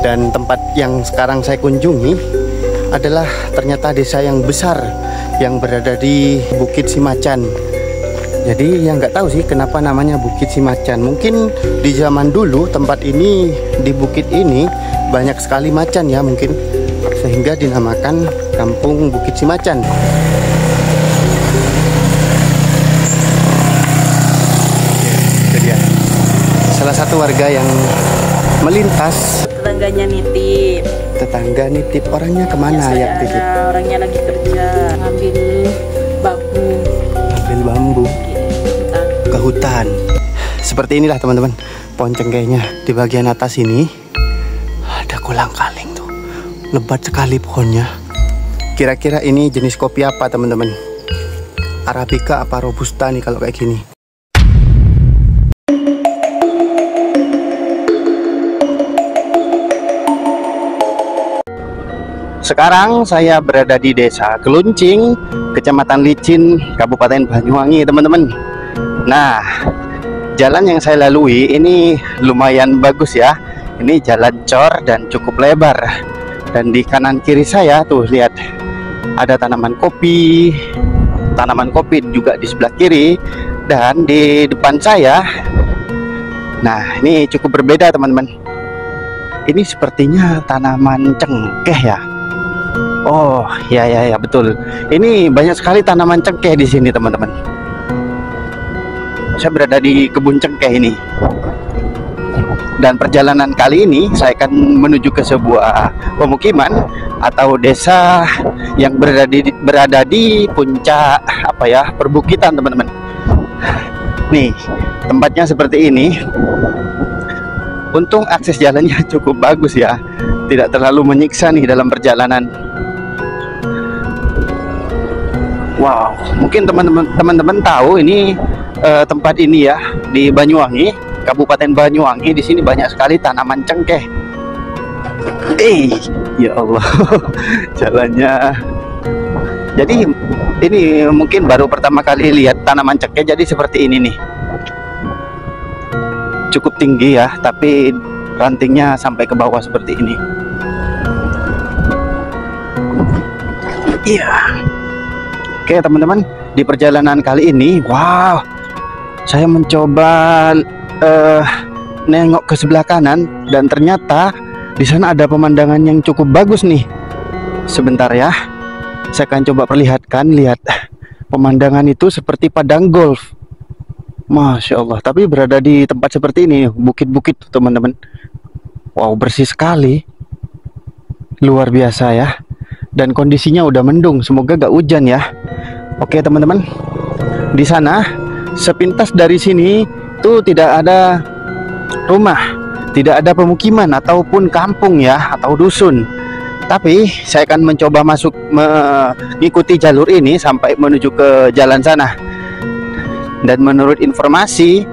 Dan tempat yang sekarang saya kunjungi adalah ternyata desa yang besar yang berada di Bukit Simacan. Jadi yang nggak tahu sih kenapa namanya Bukit Simacan. Mungkin di zaman dulu tempat ini, di bukit ini banyak sekali macan ya mungkin, sehingga dinamakan Kampung Bukit Simacan. Itu dia. Salah satu warga yang melintas. Tetangganya nitip. Tetangga nitip, orangnya kemana ya? Orangnya lagi kerja, ngambil bambu. Ambil bambu ke hutan. Seperti inilah teman-teman pohon cengkehnya. Di bagian atas ini ada kolang-kaling tuh, lebat sekali pohonnya. Kira-kira ini jenis kopi apa teman-teman? Arabica apa Robusta nih kalau kayak gini? Sekarang saya berada di Desa Keluncing, Kecamatan Licin, Kabupaten Banyuwangi, teman-teman. Nah, jalan yang saya lalui ini lumayan bagus ya. Ini jalan cor dan cukup lebar. Dan di kanan kiri saya tuh lihat ada tanaman kopi juga di sebelah kiri. Dan di depan saya, nah ini cukup berbeda teman-teman. Ini sepertinya tanaman cengkeh ya. Oh ya betul. Ini banyak sekali tanaman cengkeh di sini teman-teman. Saya berada di kebun cengkeh ini. Dan perjalanan kali ini saya akan menuju ke sebuah pemukiman atau desa yang berada di puncak perbukitan teman-teman. Nih tempatnya seperti ini. Untung akses jalannya cukup bagus ya, tidak terlalu menyiksa nih dalam perjalanan. Wow, mungkin teman-teman tahu ini tempat ini ya di Banyuwangi, Kabupaten Banyuwangi. Di sini banyak sekali tanaman cengkeh. Ya Allah, jalannya. Jadi ini mungkin baru pertama kali lihat tanaman cengkeh. Jadi seperti ini nih, cukup tinggi ya, tapi rantingnya sampai ke bawah seperti ini. Iya. Oke teman-teman, di perjalanan kali ini, wow, saya mencoba nengok ke sebelah kanan dan ternyata di sana ada pemandangan yang cukup bagus nih. Sebentar ya, saya akan coba perlihatkan. Lihat, pemandangan itu seperti padang golf. Masya Allah, tapi berada di tempat seperti ini, bukit-bukit teman-teman. Wow, bersih sekali, luar biasa ya. Dan kondisinya udah mendung, semoga gak hujan ya. Oke teman-teman, di sana sepintas dari sini tuh tidak ada rumah, tidak ada pemukiman ataupun kampung ya, atau dusun. Tapi saya akan mencoba mengikuti jalur ini sampai menuju ke jalan sana. Dan menurut informasi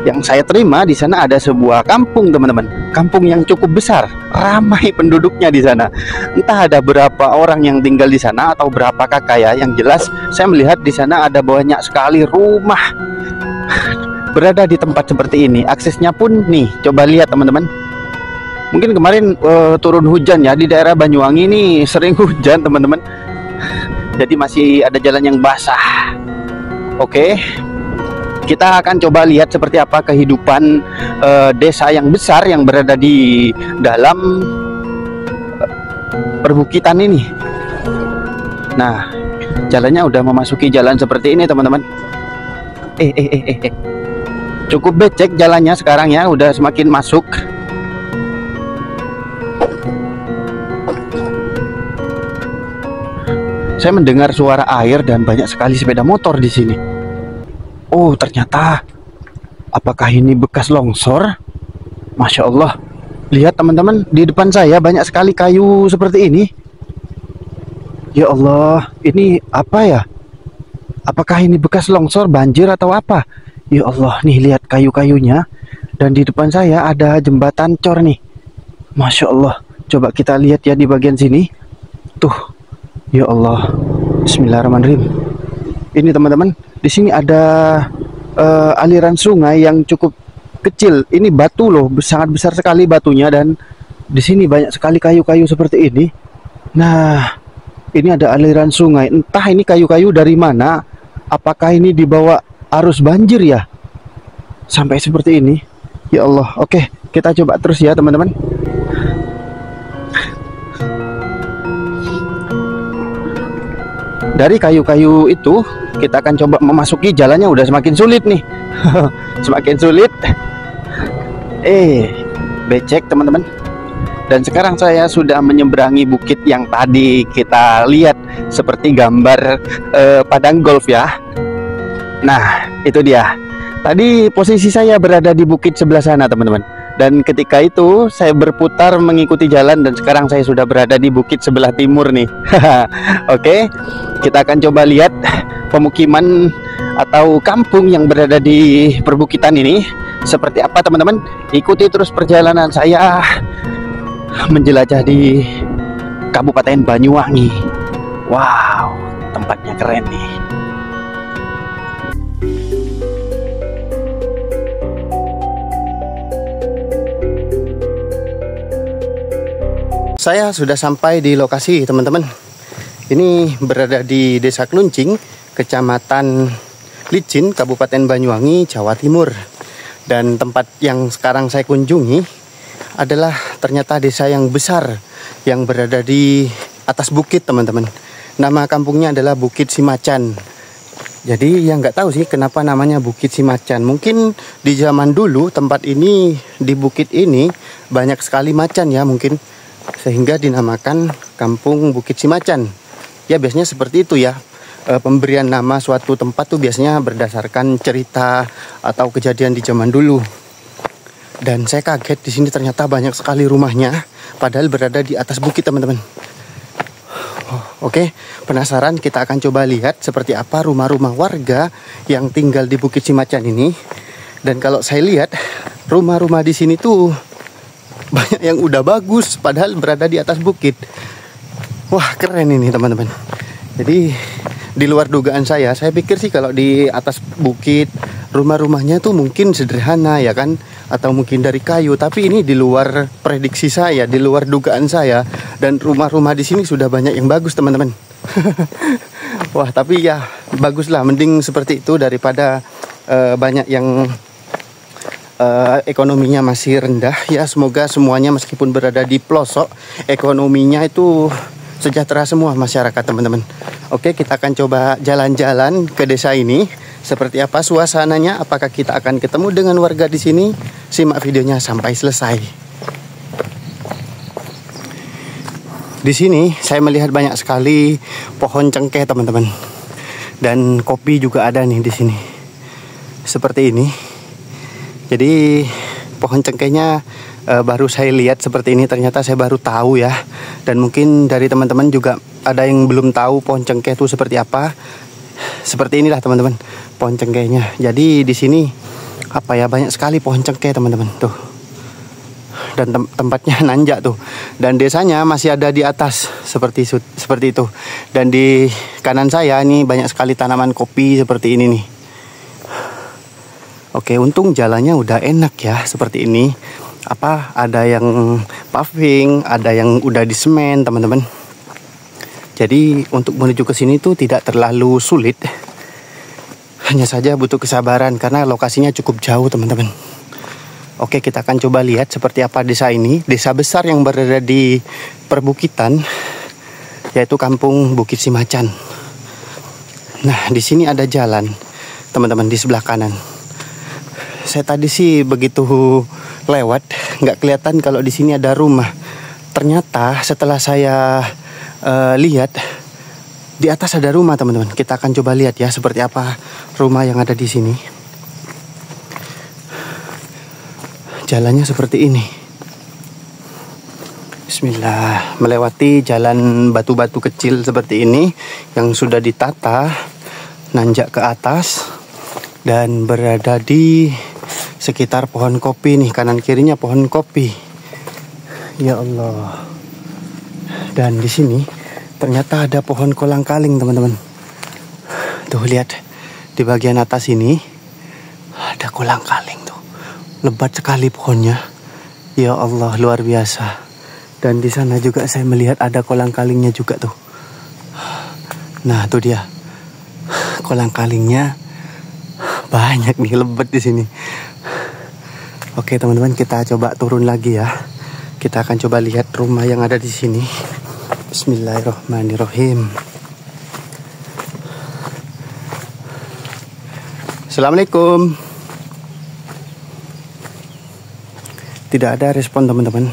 yang saya terima, di sana ada sebuah kampung teman-teman, kampung yang cukup besar, ramai penduduknya di sana. Entah ada berapa orang yang tinggal di sana atau berapa kakak ya. Yang jelas saya melihat di sana ada banyak sekali rumah. Berada di tempat seperti ini, aksesnya pun nih, coba lihat teman-teman. Mungkin kemarin turun hujan ya, di daerah Banyuwangi ini sering hujan teman-teman. Jadi masih ada jalan yang basah. Oke, kita akan coba lihat seperti apa kehidupan desa yang besar yang berada di dalam perbukitan ini. Nah, jalannya udah memasuki jalan seperti ini teman-teman. Cukup becek jalannya sekarang ya, udah semakin masuk. Saya mendengar suara air dan banyak sekali sepeda motor di sini. Oh, ternyata apakah ini bekas longsor? Masya Allah. Lihat teman-teman, di depan saya banyak sekali kayu seperti ini. Ya Allah, ini apa ya? Apakah ini bekas longsor, banjir atau apa? Ya Allah, nih lihat kayu-kayunya. Dan di depan saya ada jembatan cor nih. Masya Allah. Coba kita lihat ya di bagian sini. Tuh. Ya Allah. Bismillahirrahmanirrahim. Ini teman-teman, di sini ada aliran sungai yang cukup kecil. Ini batu loh, sangat besar sekali batunya. Dan Di sini banyak sekali kayu-kayu seperti ini. Nah, ini ada aliran sungai. Entah ini kayu-kayu dari mana. Apakah ini dibawa arus banjir ya? Sampai seperti ini. Ya Allah. Oke, kita coba terus ya, teman-teman. Dari kayu-kayu itu kita akan coba memasuki jalannya. Udah semakin sulit nih. Semakin sulit. Becek teman-teman. Dan sekarang saya sudah menyeberangi bukit yang tadi kita lihat seperti gambar padang golf ya. Nah, itu dia. Tadi posisi saya berada di bukit sebelah sana teman-teman. Dan ketika itu saya berputar mengikuti jalan dan sekarang saya sudah berada di bukit sebelah timur nih. Oke, kita akan coba lihat pemukiman atau kampung yang berada di perbukitan ini seperti apa teman-teman. Ikuti terus perjalanan saya menjelajah di Kabupaten Banyuwangi. Wow, tempatnya keren nih. Saya sudah sampai di lokasi teman-teman. Ini berada di Desa Kluncing, Kecamatan Licin, Kabupaten Banyuwangi, Jawa Timur. Dan tempat yang sekarang saya kunjungi adalah ternyata desa yang besar yang berada di atas bukit teman-teman. Nama kampungnya adalah Bukit Simacan. Jadi yang nggak tahu sih kenapa namanya Bukit Simacan. Mungkin di zaman dulu tempat ini, di bukit ini banyak sekali macan ya mungkin, sehingga dinamakan Kampung Bukit Simacan. Ya biasanya seperti itu ya. Pemberian nama suatu tempat tuh biasanya berdasarkan cerita atau kejadian di zaman dulu. Dan saya kaget di sini ternyata banyak sekali rumahnya, padahal berada di atas bukit teman-teman. Oke, penasaran? Kita akan coba lihat seperti apa rumah-rumah warga yang tinggal di Bukit Simacan ini. Dan kalau saya lihat rumah-rumah di sini tuh banyak yang udah bagus, padahal berada di atas bukit. Wah, keren ini teman-teman. Jadi di luar dugaan saya pikir sih kalau di atas bukit rumah-rumahnya tuh mungkin sederhana ya kan, atau mungkin dari kayu. Tapi ini di luar prediksi saya, di luar dugaan saya. Dan rumah-rumah di sini sudah banyak yang bagus teman-teman. Wah, tapi ya baguslah, mending seperti itu daripada banyak yang ekonominya masih rendah ya. Semoga semuanya meskipun berada di pelosok, ekonominya itu sejahtera semua masyarakat teman-teman. Oke, kita akan coba jalan-jalan ke desa ini. Seperti apa suasananya? Apakah kita akan ketemu dengan warga di sini? Simak videonya sampai selesai. Di sini saya melihat banyak sekali pohon cengkeh teman-teman. Dan kopi juga ada nih di sini. Seperti ini. Jadi pohon cengkehnya baru saya lihat seperti ini, ternyata saya baru tahu ya. Dan mungkin dari teman-teman juga ada yang belum tahu pohon cengkeh itu seperti apa. Seperti inilah teman-teman pohon cengkehnya. Jadi di sini apa ya, banyak sekali pohon cengkeh teman-teman tuh. Dan tempatnya nanjak tuh. Dan desanya masih ada di atas seperti itu. Dan di kanan saya ini banyak sekali tanaman kopi seperti ini nih. Oke, untung jalannya udah enak ya seperti ini. Ada yang paving, ada yang udah di semen teman-teman. Jadi untuk menuju ke sini tuh tidak terlalu sulit. Hanya saja butuh kesabaran karena lokasinya cukup jauh teman-teman. Oke, kita akan coba lihat seperti apa desa ini. Desa besar yang berada di perbukitan, yaitu Kampung Bukit Simacan. Nah, di sini ada jalan teman-teman di sebelah kanan. Saya tadi sih begitu lewat nggak kelihatan kalau di sini ada rumah. Ternyata setelah saya lihat di atas ada rumah teman-teman. Kita akan coba lihat ya seperti apa rumah yang ada di sini. Jalannya seperti ini. Bismillah, melewati jalan batu-batu kecil seperti ini yang sudah ditata nanjak ke atas dan berada di sekitar pohon kopi nih, kanan kirinya pohon kopi. Ya Allah. Dan di sini ternyata ada pohon kolang-kaling teman-teman. Tuh lihat di bagian atas ini ada kolang-kaling tuh. Lebat sekali pohonnya. Ya Allah, luar biasa. Dan di sana juga saya melihat ada kolang-kalingnya juga tuh. Nah, tuh dia. Kolang-kalingnya banyak nih, lebat di sini. Oke, teman-teman, kita coba turun lagi ya. Kita akan coba lihat rumah yang ada di sini. Bismillahirrahmanirrahim. Assalamualaikum. Tidak ada respon, teman-teman.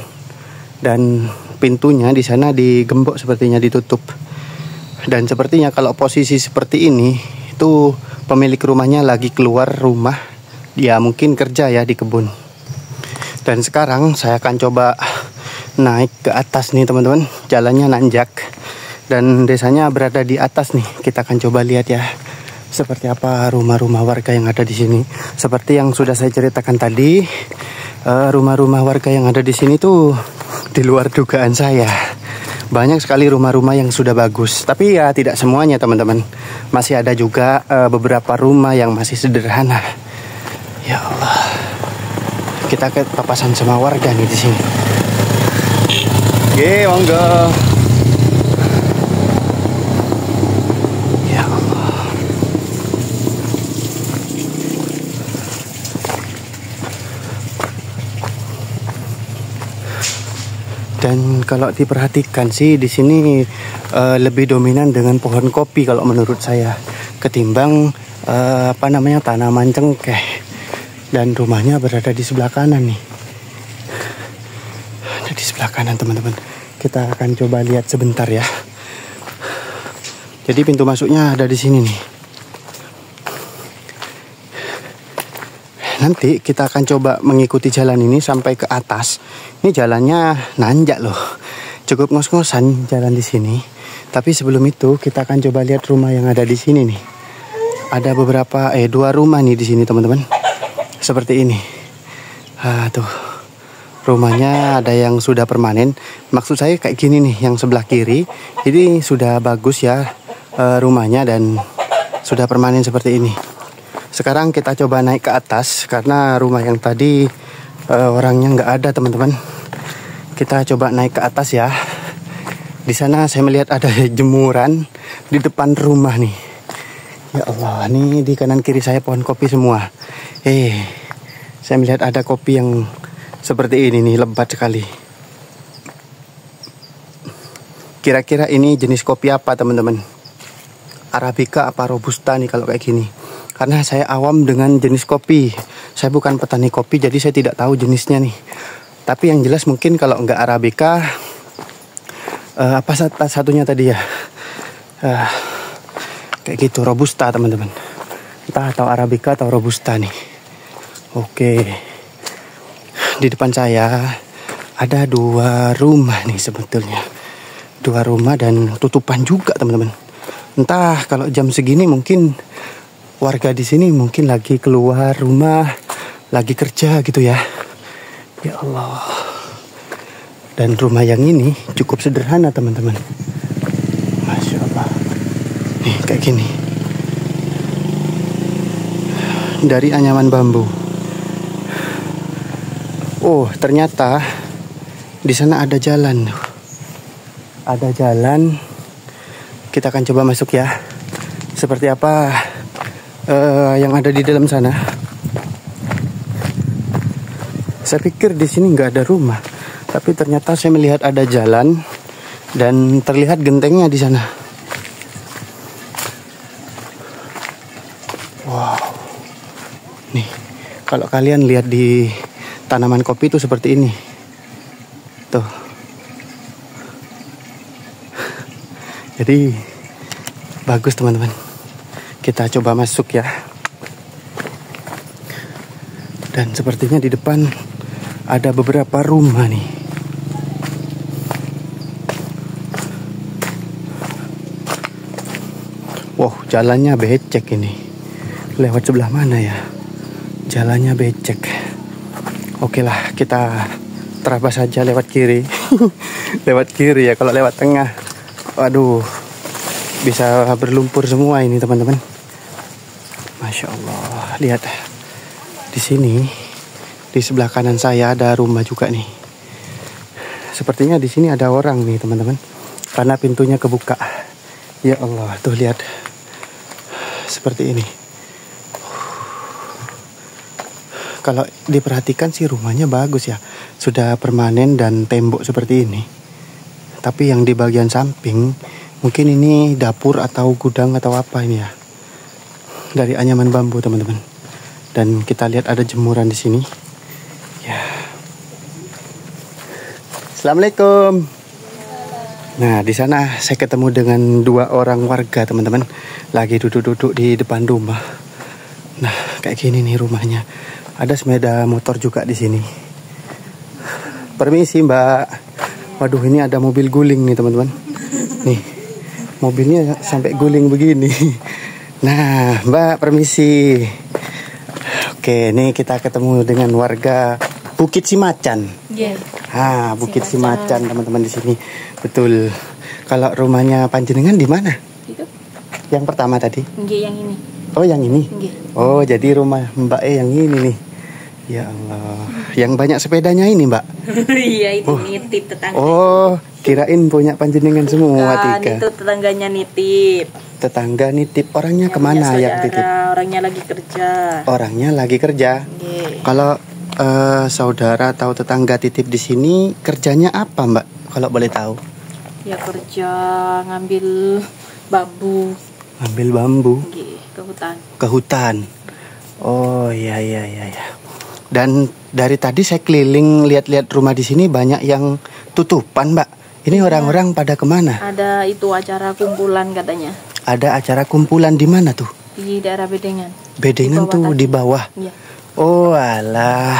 Dan pintunya di sana digembok, sepertinya ditutup. Dan sepertinya kalau posisi seperti ini itu pemilik rumahnya lagi keluar rumah. Dia mungkin kerja ya di kebun. Dan sekarang saya akan coba naik ke atas nih, teman-teman. Jalannya nanjak dan desanya berada di atas nih. Kita akan coba lihat ya seperti apa rumah-rumah warga yang ada di sini. Seperti yang sudah saya ceritakan tadi, rumah-rumah warga yang ada di sini tuh di luar dugaan saya. Banyak sekali rumah-rumah yang sudah bagus, tapi ya tidak semuanya, teman-teman. Masih ada juga beberapa rumah yang masih sederhana. Ya Allah, kita ke papasan sama warga nih di sini. Oke, monggo. Ya Allah. Dan kalau diperhatikan sih di sini lebih dominan dengan pohon kopi kalau menurut saya ketimbang tanaman cengkeh. Dan rumahnya berada di sebelah kanan nih. Ada di sebelah kanan, teman-teman. Kita akan coba lihat sebentar ya. Jadi pintu masuknya ada di sini nih. Nanti kita akan coba mengikuti jalan ini sampai ke atas. Ini jalannya nanjak loh. Cukup ngos-ngosan jalan di sini. Tapi sebelum itu kita akan coba lihat rumah yang ada di sini nih. Ada beberapa dua rumah nih di sini, teman-teman. Seperti ini. Tuh. Rumahnya ada yang sudah permanen. Maksud saya kayak gini nih, yang sebelah kiri. Ini sudah bagus ya rumahnya dan sudah permanen seperti ini. Sekarang kita coba naik ke atas karena rumah yang tadi orangnya nggak ada, teman-teman. Kita coba naik ke atas ya. Di sana saya melihat ada jemuran di depan rumah nih. Ya Allah, ini di kanan kiri saya pohon kopi semua. Saya melihat ada kopi yang seperti ini nih, lebat sekali. Kira-kira ini jenis kopi apa, teman-teman? Arabica apa Robusta nih kalau kayak gini? Karena saya awam dengan jenis kopi. Saya bukan petani kopi, jadi saya tidak tahu jenisnya nih. Tapi yang jelas mungkin kalau nggak Arabica, apa satunya tadi ya? Kayak gitu, Robusta, teman-teman. Entah atau Arabica atau Robusta nih. Oke. Di depan saya ada dua rumah nih sebetulnya. Dua rumah dan tutupan juga, teman-teman. Entah kalau jam segini mungkin warga di sini mungkin lagi keluar rumah, lagi kerja gitu ya. Ya Allah. Dan rumah yang ini cukup sederhana, teman-teman. Masya Allah. Nih kayak gini. Dari anyaman bambu. Oh, ternyata di sana ada jalan. Ada jalan. Kita akan coba masuk ya. Seperti apa yang ada di dalam sana. Saya pikir di sini nggak ada rumah, tapi ternyata saya melihat ada jalan dan terlihat gentengnya di sana. Wow, nih kalau kalian lihat di tanaman kopi itu seperti ini, tuh. Jadi bagus, teman-teman. Kita coba masuk ya. Dan sepertinya di depan ada beberapa rumah nih. Wow, jalannya becek ini. Lewat sebelah mana ya? Jalannya becek. Oke lah, kita terabas saja lewat kiri. Lewat kiri ya, kalau lewat tengah, waduh, bisa berlumpur semua ini, teman-teman. Masya Allah, lihat di sini, di sebelah kanan saya ada rumah juga nih. Sepertinya di sini ada orang nih teman-teman, karena pintunya kebuka. Ya Allah, tuh lihat. Seperti ini. Kalau diperhatikan sih rumahnya bagus ya. Sudah permanen dan tembok seperti ini. Tapi yang di bagian samping, mungkin ini dapur atau gudang atau apa ini ya. Dari anyaman bambu teman-teman. Dan kita lihat ada jemuran di sini. Ya. Assalamualaikum. Nah, di sana saya ketemu dengan 2 orang warga teman-teman, lagi duduk-duduk di depan rumah. Nah, kayak gini nih rumahnya. Ada sepeda motor juga di sini. Permisi Mbak. Waduh, ini ada mobil guling nih teman-teman. Nih, mobilnya sampai guling begini. Nah, Mbak, permisi. Oke, ini kita ketemu dengan warga Bukit Simacan. Iya. Bukit Simacan teman-teman di sini. Betul. Kalau rumahnya panjenengan di mana? Itu. Yang pertama tadi. Nggih, yang ini. Oh, yang ini. Nggih. Oh, jadi rumah Mbak yang ini nih. Ya Allah. Yang banyak sepedanya ini, Mbak. Iya, itu Oh. nitip tetangga. Oh, kirain punya panjenengan semua Kan, tiga. itu tetangganya nitip. Tetangga nitip. Orangnya Yang kemana punya yang titip? saudara, orangnya lagi kerja. Orangnya lagi kerja. Nggih. Kalau saudara atau tetangga titip di sini, kerjanya apa, Mbak? Kalau boleh tahu. Ya kerja ngambil bambu. Ambil bambu Nggih, ke hutan. ke hutan. Oh, iya. Dan dari tadi saya keliling lihat-lihat rumah di sini banyak yang tutupan, Mbak. Ini orang-orang pada kemana? Ada itu acara kumpulan katanya Ada acara kumpulan di mana tuh? di daerah Bedengan. Bedengan Di bawah tuh tadi. di bawah. Iya. Oh alah.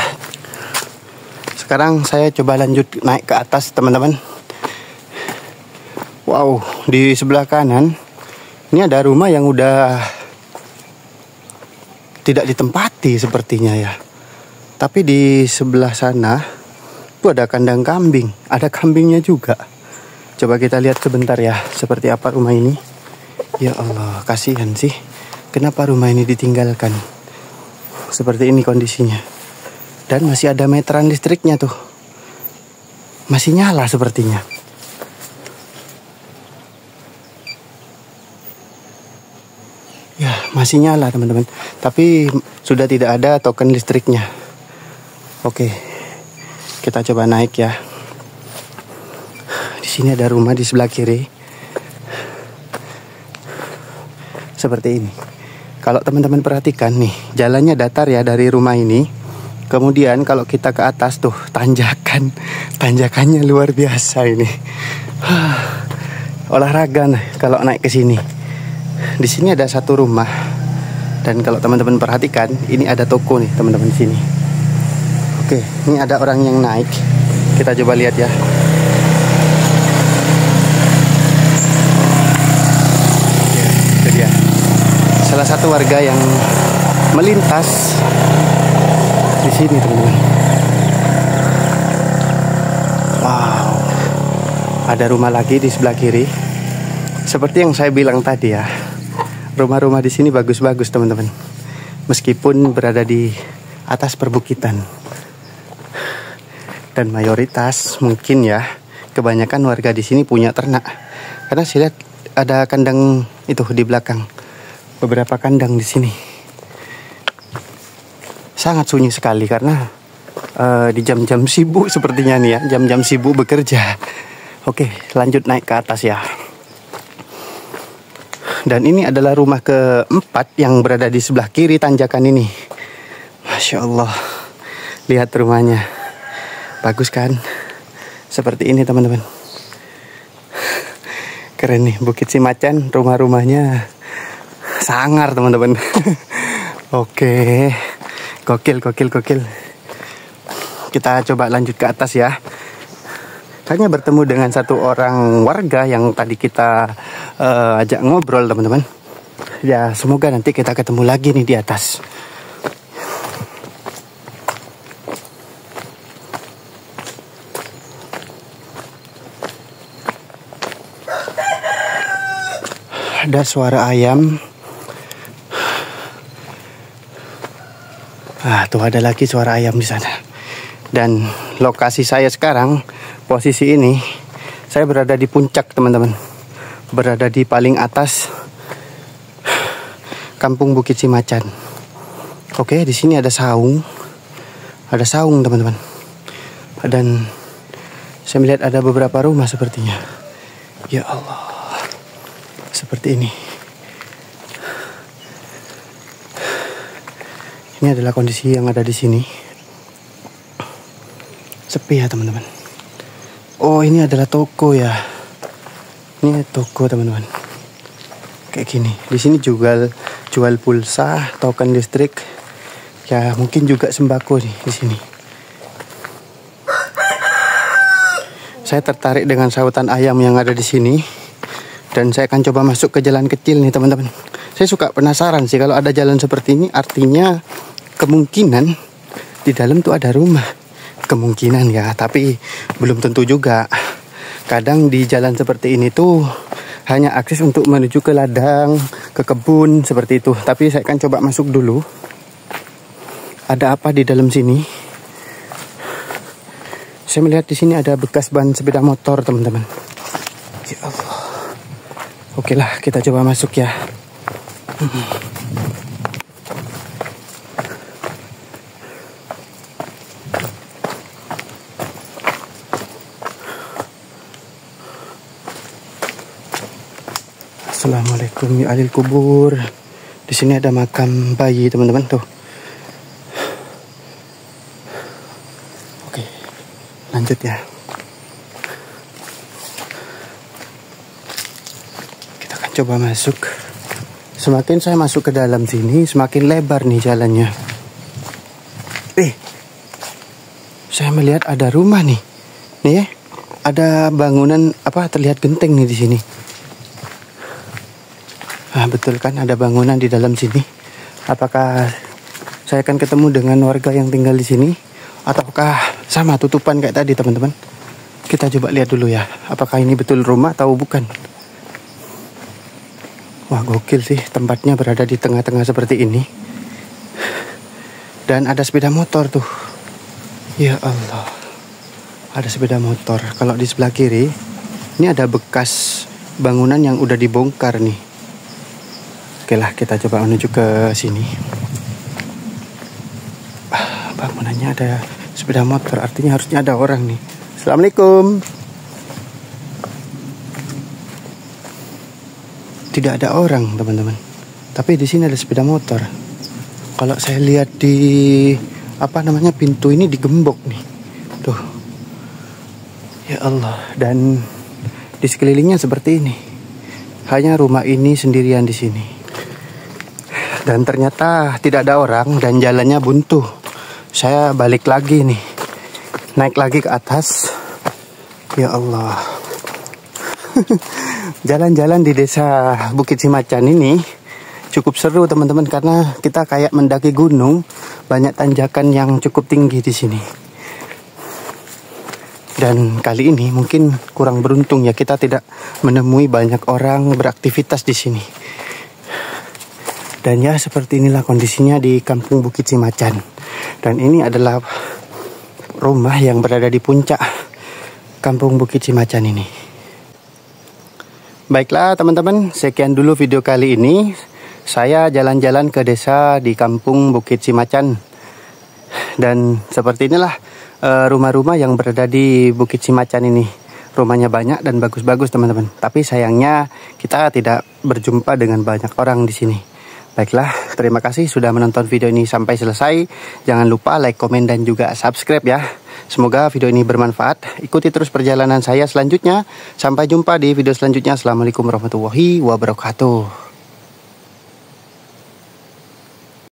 Sekarang saya coba lanjut naik ke atas teman-teman. Wow, di sebelah kanan ini ada rumah yang udah tidak ditempati sepertinya ya. Tapi di sebelah sana tuh ada kandang kambing. Ada kambingnya juga. Coba kita lihat sebentar ya, seperti apa rumah ini. Ya Allah, kasihan sih. Kenapa rumah ini ditinggalkan? Seperti ini kondisinya. Dan masih ada meteran listriknya tuh. Masih nyala sepertinya. Ya, masih nyala teman-teman. Tapi sudah tidak ada token listriknya. Oke, kita coba naik ya. Di sini ada rumah di sebelah kiri. Seperti ini. Kalau teman-teman perhatikan nih, jalannya datar ya dari rumah ini. Kemudian kalau kita ke atas tuh tanjakan. Tanjakannya luar biasa ini. Olahraga nih kalau naik ke sini. Di sini ada satu rumah. Dan kalau teman-teman perhatikan, ini ada toko nih teman-teman di sini. Oke, ini ada orang yang naik. Kita coba lihat ya. Itu dia. Salah satu warga yang melintas di sini, teman-teman. Wow. Ada rumah lagi di sebelah kiri. Seperti yang saya bilang tadi ya. Rumah-rumah di sini bagus-bagus, teman-teman. Meskipun berada di atas perbukitan. Dan mayoritas mungkin ya, kebanyakan warga di sini punya ternak. Karena saya lihat ada kandang itu di belakang. Beberapa kandang di sini. Sangat sunyi sekali karena di jam-jam sibuk sepertinya nih ya, jam-jam sibuk bekerja. Oke, lanjut naik ke atas ya. Dan ini adalah rumah keempat yang berada di sebelah kiri tanjakan ini. Masya Allah, lihat rumahnya. Bagus kan? Seperti ini teman-teman. Keren nih, Bukit Simacan, rumah-rumahnya sangar teman-teman. Oke, gokil. Kita coba lanjut ke atas ya. Kayaknya bertemu dengan satu orang warga yang tadi kita ajak ngobrol teman-teman. Ya semoga nanti kita ketemu lagi nih di atas. Ada suara ayam. Tuh ada lagi suara ayam di sana. Dan lokasi saya sekarang, posisi ini, saya berada di puncak teman-teman. Berada di paling atas Kampung Bukit Cimacan. Oke, di sini ada saung. Ada saung teman-teman. Dan saya melihat ada beberapa rumah sepertinya. Ya Allah. Seperti ini. Ini adalah kondisi yang ada di sini. Sepi ya teman-teman. Oh, ini adalah toko ya. Ini toko teman-teman. Kayak gini. Di sini jual pulsa, token listrik. Ya, mungkin juga sembako nih di sini. Saya tertarik dengan sahutan ayam yang ada di sini. Dan saya akan coba masuk ke jalan kecil nih teman-teman. Saya suka penasaran sih kalau ada jalan seperti ini, artinya kemungkinan di dalam tuh ada rumah. Kemungkinan ya, tapi belum tentu juga. Kadang di jalan seperti ini tuh hanya akses untuk menuju ke ladang, ke kebun seperti itu. Tapi saya akan coba masuk dulu. Ada apa di dalam sini? Saya melihat di sini ada bekas ban sepeda motor, teman-teman. Ya Allah. Oke lah, kita coba masuk ya. Assalamualaikum ya alil kubur. Di sini ada makam bayi teman-teman tuh. Oke, lanjut ya. Kita akan coba masuk. Semakin saya masuk ke dalam sini, semakin lebar nih jalannya. Saya melihat ada rumah nih. Nih ya, ada bangunan apa terlihat genteng nih di sini. Ah, betul kan ada bangunan di dalam sini. Apakah saya akan ketemu dengan warga yang tinggal di sini, ataukah sama tutupan kayak tadi teman-teman? Kita coba lihat dulu ya. Apakah ini betul rumah atau bukan? Wah, gokil sih tempatnya berada di tengah-tengah seperti ini. Dan ada sepeda motor tuh. Ya Allah. Ada sepeda motor. Kalau di sebelah kiri, ini ada bekas bangunan yang udah dibongkar nih. Oke lah, kita coba menuju ke sini. Bangunannya ada sepeda motor, artinya harusnya ada orang nih. Assalamualaikum. Tidak ada orang, teman-teman. Tapi di sini ada sepeda motor. Kalau saya lihat di pintu ini digembok nih. Tuh. Ya Allah, dan di sekelilingnya seperti ini. Hanya rumah ini sendirian di sini. Dan ternyata tidak ada orang dan jalannya buntu. Saya balik lagi nih. Naik lagi ke atas. Ya Allah. Jalan-jalan di desa Bukit Cimacan ini cukup seru teman-teman, karena kita kayak mendaki gunung. Banyak tanjakan yang cukup tinggi di sini. Dan kali ini mungkin kurang beruntung ya, kita tidak menemui banyak orang beraktivitas di sini. Dan ya, seperti inilah kondisinya di Kampung Bukit Cimacan. Dan ini adalah rumah yang berada di puncak Kampung Bukit Cimacan ini. Baiklah teman-teman, sekian dulu video kali ini. Saya jalan-jalan ke desa di Kampung Bukit Cimacan. Dan seperti inilah rumah-rumah yang berada di Bukit Cimacan ini. Rumahnya banyak dan bagus-bagus teman-teman. Tapi sayangnya kita tidak berjumpa dengan banyak orang di sini. Baiklah, terima kasih sudah menonton video ini sampai selesai. Jangan lupa like, komen, dan juga subscribe ya. Semoga video ini bermanfaat. Ikuti terus perjalanan saya selanjutnya. Sampai jumpa di video selanjutnya. Assalamualaikum warahmatullahi wabarakatuh.